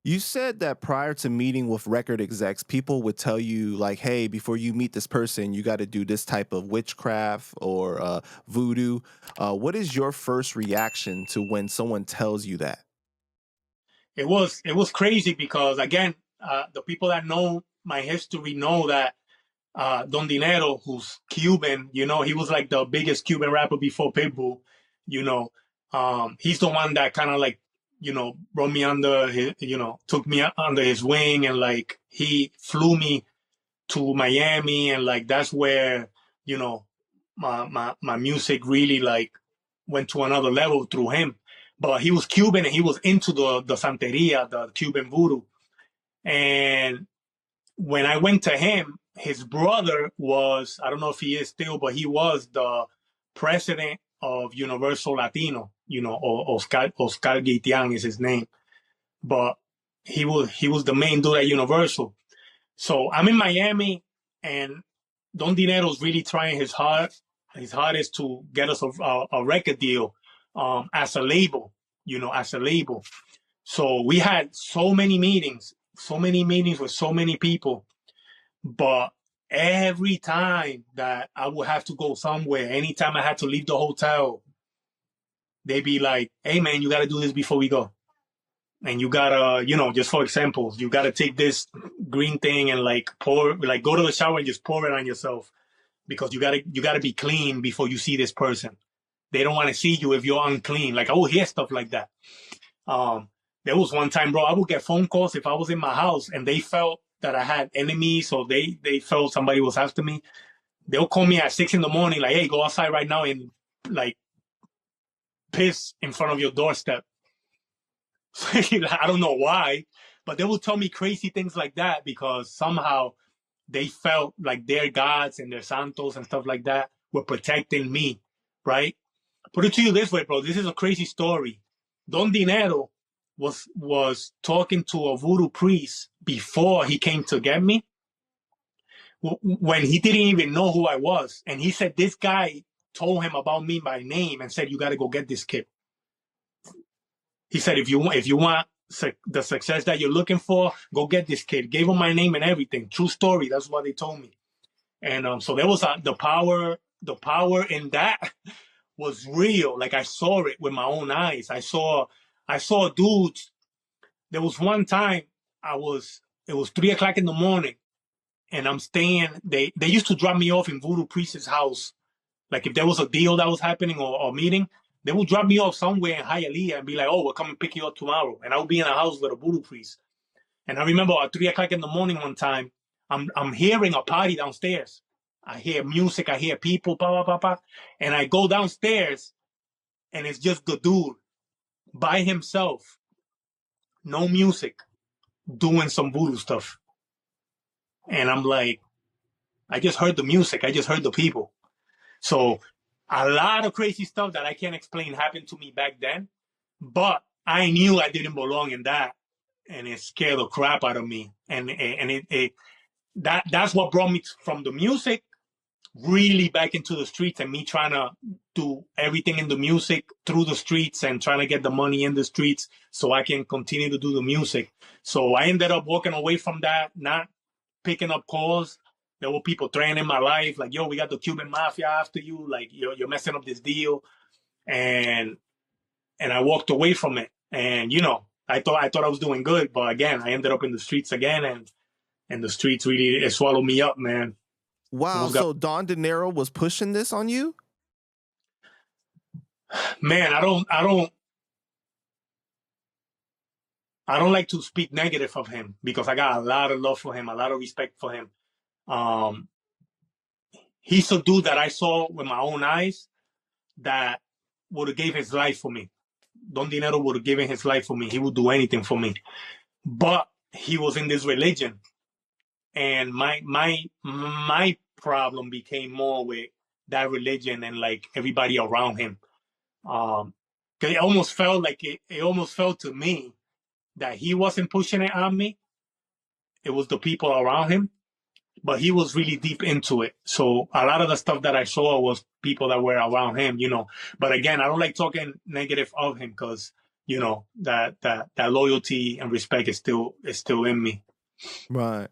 You said that prior to meeting with record execs, people would tell you, like, hey, before you meet this person, you got to do this type of witchcraft or voodoo. What is your first reaction to when someone tells you that? It was crazy because again, the people that know my history know that Don Dinero, who's Cuban, he was like the biggest Cuban rapper before Pitbull. You know, he's the one that kind of like brought me under his, took me under his wing, and like he flew me to Miami, and like that's where my music really like went to another level through him. But he was Cuban and he was into the Santeria, the Cuban voodoo. And when I went to him, his brother was, I don't know if he is still, but he was the president of Universal Latino, Oscar Gaitian is his name. But he was the main dude at Universal. So I'm in Miami, and Don Dinero's really trying his hardest to get us a record deal as a label, as a label. So we had so many meetings with so many people, but every time that I would have to go somewhere, anytime I had to leave the hotel, they'd be like, "Hey man, you got to do this before we go. And you gotta, just for examples, you gotta take this green thing and like go to the shower and just pour it on yourself because you gotta be clean before you see this person. They don't want to see you if you're unclean." Like I would hear stuff like that. There was one time, bro, I would get phone calls if I was in my house and they felt that I had enemies, or they felt somebody was after me. They'll call me at 6 a.m, like, "Hey, go outside right now and like piss in front of your doorstep." I don't know why, but they will tell me crazy things like that because somehow they felt like their gods and their santos and stuff like that were protecting me, right? Put it to you this way, bro. This is a crazy story. Don Dinero was talking to a voodoo priest before he came to get me, when he didn't even know who I was. And he said this guy told him about me by name and said, "You got to go get this kid." He said, if you want the success that you're looking for, go get this kid. Gave him my name and everything. True story. That's what they told me. And so there was the power in that was real. Like I saw it with my own eyes. I saw dudes. There was one time it was 3 o'clock in the morning, and I'm staying. They used to drop me off in Voodoo Priest's house. Like if there was a deal that was happening or a meeting, they would drop me off somewhere in Hialeah and be like, "Oh, we'll come and pick you up tomorrow." And I would be in a house with a voodoo priest. And I remember at 3 o'clock in the morning one time, I'm hearing a party downstairs. I hear music, I hear people, pa pa pa pa. And I go downstairs, and it's just the dude by himself, no music, doing some voodoo stuff. And I'm like, I just heard the music, I just heard the people. So a lot of crazy stuff that I can't explain happened to me back then, but I knew I didn't belong in that, and it scared the crap out of me. And that's what brought me from the music really back into the streets, and me trying to do everything in the music through the streets and trying to get the money in the streets so I can continue to do the music. So I ended up walking away from that, not picking up calls. There were people threatening my life, like, "Yo, we got the Cuban mafia after you. Like, you're messing up this deal." And I walked away from it. And I thought I was doing good, but again, I ended up in the streets again, and the streets really it swallowed me up, man. Wow, so Don Dinero was pushing this on you? Man, I don't like to speak negative of him because I got a lot of love for him, a lot of respect for him. He's a dude that I saw with my own eyes that would have gave his life for me. Don Dinero would have given his life for me. He would do anything for me. But he was in this religion. And my problem became more with that religion and like everybody around him. Cause it almost felt like it almost felt to me that he wasn't pushing it on me. It was the people around him, but he was really deep into it. So a lot of the stuff that I saw was people that were around him, But again, I don't like talking negative of him because, you know, that loyalty and respect is still in me. Right.